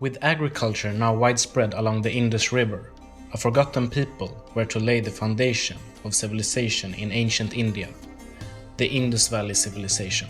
With agriculture now widespread along the Indus River, a forgotten people were to lay the foundation of civilization in ancient India, the Indus Valley Civilization.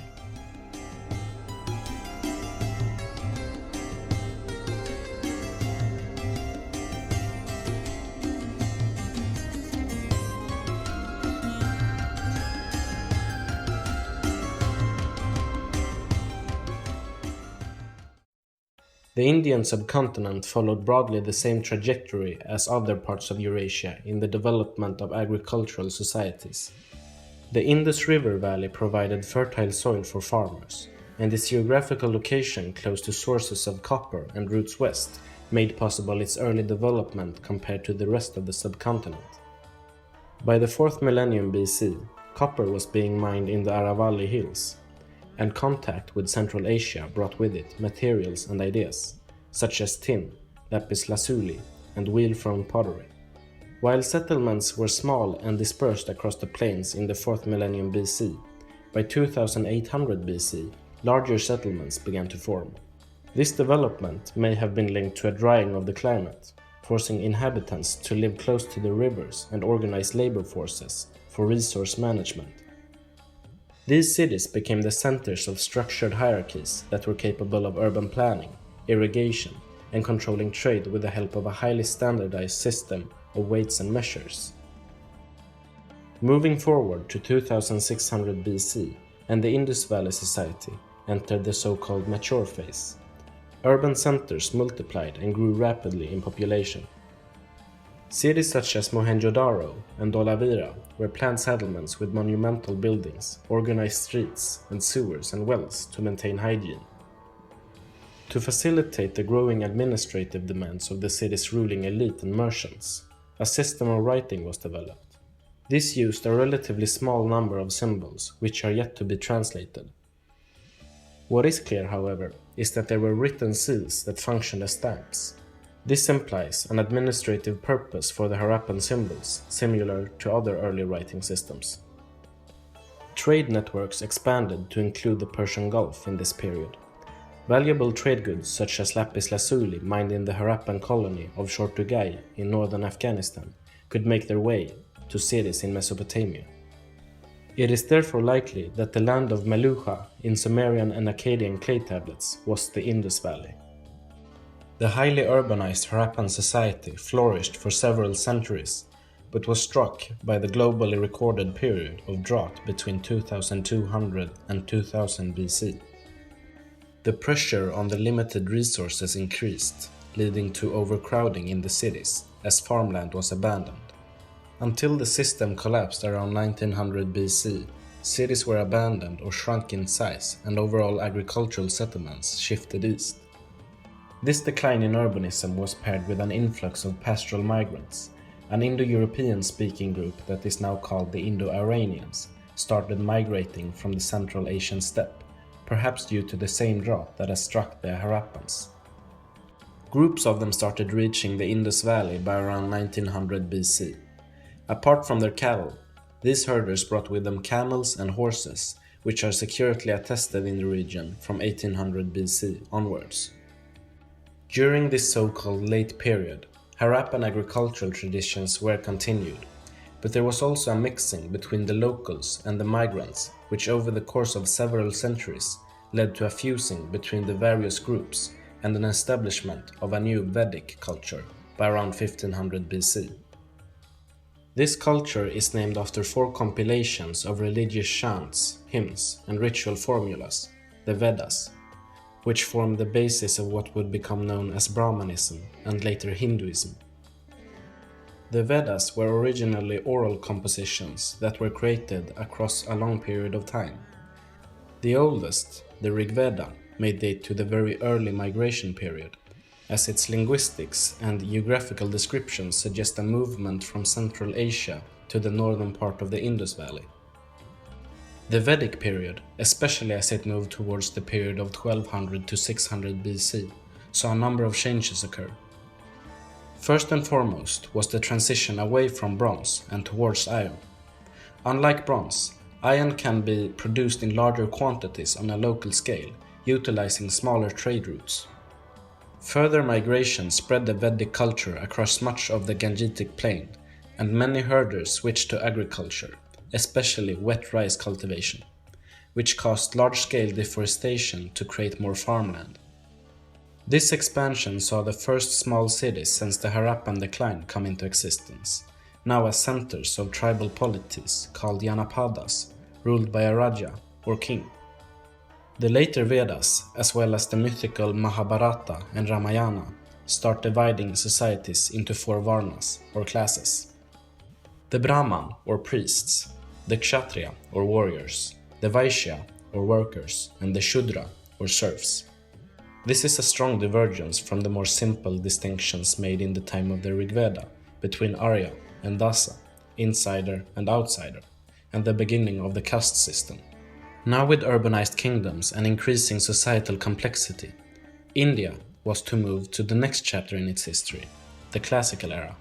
The Indian subcontinent followed broadly the same trajectory as other parts of Eurasia in the development of agricultural societies. The Indus River Valley provided fertile soil for farmers, and its geographical location close to sources of copper and routes west made possible its early development compared to the rest of the subcontinent. By the 4th millennium BC, copper was being mined in the Aravalli Hills, and contact with Central Asia brought with it materials and ideas, such as tin, lapis lazuli, and wheel-thrown pottery. While settlements were small and dispersed across the plains in the 4th millennium BC, by 2800 BC, larger settlements began to form. This development may have been linked to a drying of the climate, forcing inhabitants to live close to the rivers and organize labor forces for resource management. These cities became the centers of structured hierarchies that were capable of urban planning, irrigation, and controlling trade with the help of a highly standardized system of weights and measures. Moving forward to 2600 BC, and the Indus Valley Society entered the so-called mature phase. Urban centers multiplied and grew rapidly in population. Cities such as Mohenjo-daro and Dholavira were planned settlements with monumental buildings, organized streets, and sewers and wells to maintain hygiene. To facilitate the growing administrative demands of the city's ruling elite and merchants, a system of writing was developed. This used a relatively small number of symbols, which are yet to be translated. What is clear, however, is that there were written seals that functioned as stamps. This implies an administrative purpose for the Harappan symbols, similar to other early writing systems. Trade networks expanded to include the Persian Gulf in this period. Valuable trade goods such as lapis lazuli mined in the Harappan colony of Shortugai in northern Afghanistan could make their way to cities in Mesopotamia. It is therefore likely that the land of Meluha in Sumerian and Akkadian clay tablets was the Indus Valley. The highly urbanized Harappan society flourished for several centuries, but was struck by the globally recorded period of drought between 2200 and 2000 BC. The pressure on the limited resources increased, leading to overcrowding in the cities, as farmland was abandoned. Until the system collapsed around 1900 BC, cities were abandoned or shrunk in size, and overall agricultural settlements shifted east. This decline in urbanism was paired with an influx of pastoral migrants. An Indo-European speaking group that is now called the Indo-Iranians started migrating from the Central Asian steppe, perhaps due to the same drought that has struck the Harappans. Groups of them started reaching the Indus Valley by around 1900 BC. Apart from their cattle, these herders brought with them camels and horses, which are securely attested in the region from 1800 BC onwards. During this so-called late period, Harappan agricultural traditions were continued, but there was also a mixing between the locals and the migrants, which over the course of several centuries led to a fusing between the various groups and an establishment of a new Vedic culture by around 1500 BC. This culture is named after 4 compilations of religious chants, hymns, and ritual formulas, the Vedas, which formed the basis of what would become known as Brahmanism and later Hinduism. The Vedas were originally oral compositions that were created across a long period of time. The oldest, the Rig Veda, may date to the very early migration period, as its linguistics and geographical descriptions suggest a movement from Central Asia to the northern part of the Indus Valley. The Vedic period, especially as it moved towards the period of 1200 to 600 BC, saw a number of changes occur. First and foremost was the transition away from bronze and towards iron. Unlike bronze, iron can be produced in larger quantities on a local scale, utilizing smaller trade routes. Further migration spread the Vedic culture across much of the Gangetic plain, and many herders switched to agriculture, especially wet rice cultivation, which caused large-scale deforestation to create more farmland. This expansion saw the first small cities since the Harappan decline come into existence, now as centers of tribal polities called Janapadas, ruled by a Raja or king. The later Vedas, as well as the mythical Mahabharata and Ramayana, start dividing societies into 4 varnas or classes. The Brahman or priests, the Kshatriya or warriors, the Vaishya or workers, and the Shudra or serfs. This is a strong divergence from the more simple distinctions made in the time of the Rigveda between Arya and Dasa, insider and outsider, and the beginning of the caste system. Now with urbanized kingdoms and increasing societal complexity, India was to move to the next chapter in its history, the classical era.